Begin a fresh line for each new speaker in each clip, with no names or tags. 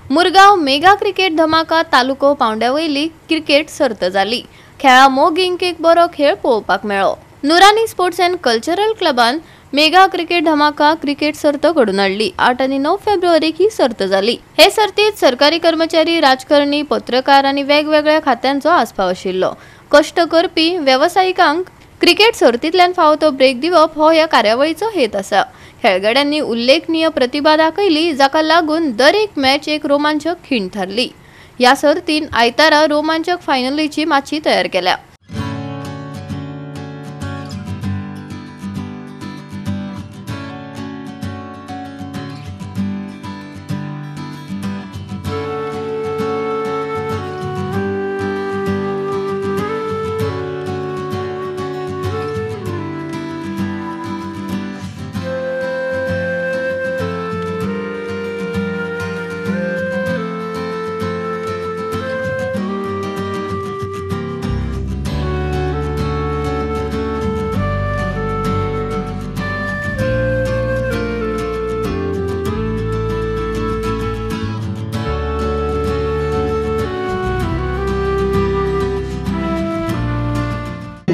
Murgaon mega cricket धमाका तालुको पावंड्यावयली cricket सर्त जाली। खेळा मोग इंक एक बरो खेळ पळोवपाक मेळ्ळो। नुरानी स्पोर्ट्स एंड कल्चरल क्लबान मेगा क्रिकेट धमाका क्रिकेट सर्त घडून हाडली। 8 आणि 9 फेब्रुवारीक ही सर्त जाली। हे सर्तीत सरकारी कर्मचारी, राजकारणी, पत्रकार आणि वेगवेगळ्या खात्यांचो आस्पाव आशिल्लो। कष्ट करपी व्यावसायिकांक क्रिकेट सर्तींतल्यान फावो तो ब्रेक दिवप हो ह्या कार्यावळीचो हेत आसा। खेळगड्यांनी उल्लेखनीय प्रतिभा दाखयली, जाका लागून दर एक मॅच एक रोमांचक खिण थारली। या सर्तीन आयतारा रोमांचक फायनलीची माची तयार केल्या।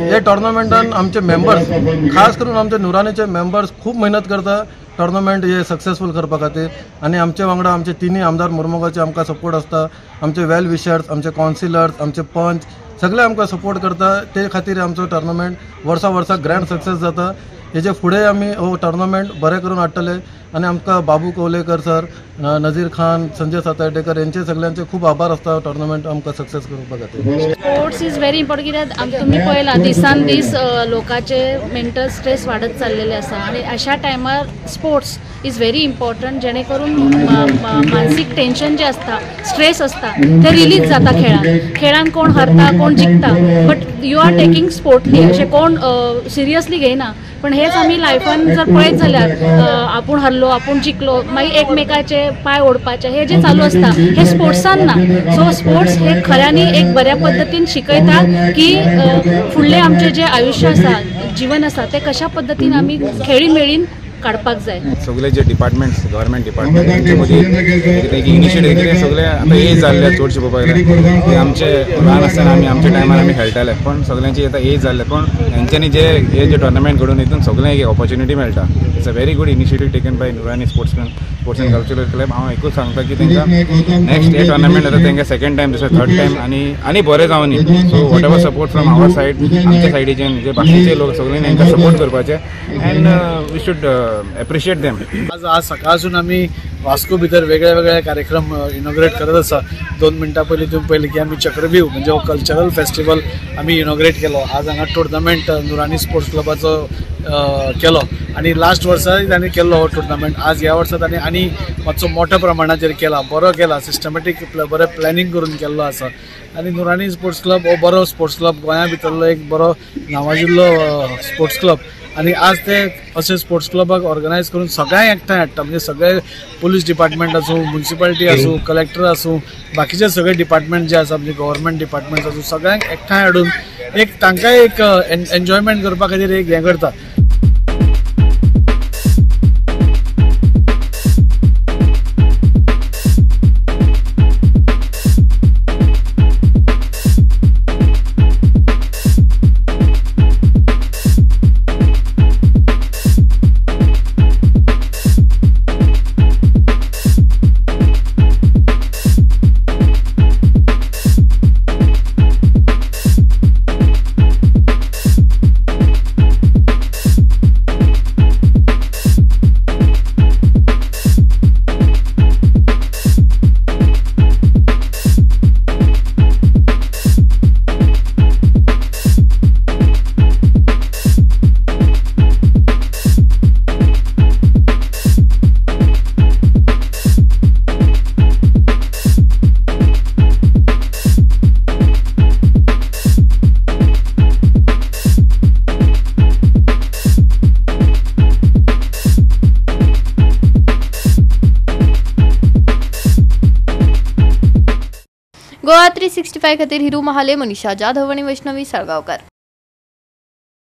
हे टोर्नामेंटान आमचे मेंबर्स, खास करून आमचे नुरानीचे मेंबर्स खूप मेहनत करता टोर्नामेंट हे सक्सेसफुल करपा खातीर। आणि आमचे वांगडा आमचे तिनी आमदार मुर्मुगाचे आमकां सपोर्ट आसता, आमचे वेल विशर्स, आमचे काउन्सिलर्स, आमचे पंच सगळे आमकां सपोर्ट करता। ते खातीर आमचो टोर्नामेंट वर्सा ग्रँड सक्सेस जाता। हेजे फुडें आमी हो टोर्नामेंट बरें करून हाडटले आणि आमकां बाबू कवलेकर सर, नजीर खान, संजय सातर्डेकर यांचे सगळ्यांचे खूप आभार आसता टोर्नामेंट आमकां सक्सेस करपा खातीर।
स्पोर्ट्स इज व्हेरी इम्पॉर्टंट कित्याक तुम्ही पळयला दिसान दीस लोकांचे मेंटल स्ट्रेस वाढत चाललेले आसा आणि अशा टायमार स्पोर्ट्स इज व्हेरी इम्पॉर्टंट, जेणे करून मानसिक टेन्शन जे असता, स्ट्रेस असता ते रिलीज जाता खेळान कोण हरता कोण जिखता, बट यू आर टेकिंग स्पोर्टली, अशें कोण सिरियसली घेयना। पण हेच आम्ही लायफान जर पळयत जाल्यार आपूण हरलो, आपूण जिखलो, मागीर एकमेकाचे पाय ओडपाचे हे जे चालू असता हे स्पोर्ट्सान ना। सो स्पोर्ट्स हे खऱ्यांनी एक बऱ्या पद्धतीन शिकयता की फुडले आमचे जे आयुष्य आसा, जीवन आसा ते कशा पद्धतीन आमी खेळी मेळीन काडपाक जाय।
सगळे जे डिपार्टमेंट्स, गव्हर्नमेंट डिपार्टमेंट तांचे मदीं इनिशिएटीव कितें सगळे आतां एज जाल्ले चडशे पळोवपाक गेल्यार ते आमचे ल्हान आसतना आमच्या टायमार आमी खेळटाले, पण सगळ्यांची आतां एज जाल्ले, पण हेंच्यांनी जे टोर्नामेंट घडोवन हितून सगळ्यांक एक ऑपॉर्च्युनिटी मेळटा। It's a very good initiative taken by Noorani sports and cultural club. हांव एकूच सांगता की तांकां नेक्स्ट हे टोर्नामेंट जाता तांकां सेकंड टायम दुसरें थर्ड टायम आनी बरें जावनी। So whatever support from our side, आमच्या सायडीच्यान जे बाकीचे लोक सगळ्यांनी तांकां सपोर्ट करपाचे and we should appreciate them.
आज सकाळसून आम्ही वास्को भितर वेगळे कार्यक्रम इनॉग्रेट करत आसा। 2 मिनटां पयलीं तुम्ही पळयलें की आमी चक्रव्यूह म्हणजे हो कल्चरल फेस्टिवल आमी इनॉग्रेट केलो। आज हांगा टुर्नामेंट नुरानी स्पोर्ट्स क्लबाचो केलो आणि लास्ट वर्सा तांणी केल्लो हो टुर्नामेंट। आज ह्या वर्सा तांणी आनी मातसो मोठ्या प्रमाणाचेर केला, बरो केला, सिस्टमॅटीक बरें प्लॅनिंग करून केल्लो आसा। आणि नुरानी स्पोर्ट्स क्लब हो बरो स्पोर्ट्स क्लब, गोंया भितरलो एक बरो नावाजिल्लो स्पोर्ट्स क्लब। आणि आज ते असे स्पोर्ट्स क्लबाक ऑर्गनायज करून सगळ्यांक एकठांय हाडटा, म्हणजे सगळे पुलीस डिपार्टमेंट आसूं, म्युनिसिपालिटी आसूं, कलेक्टर आसूं, बाकीचे सगळे डिपार्टमेंट जे आसा म्हणजे गव्हर्नमेंट डिपार्टमेंट आसूं, सगळ्यांक एकठांय हाडून एक तांकांय एक एन्जॉयमेंट करपा खातीर एक हें करता।
गोवा 365 खातीर हिरू महाले, मनीषा जाधव आणि वैष्णवी साळगावकर।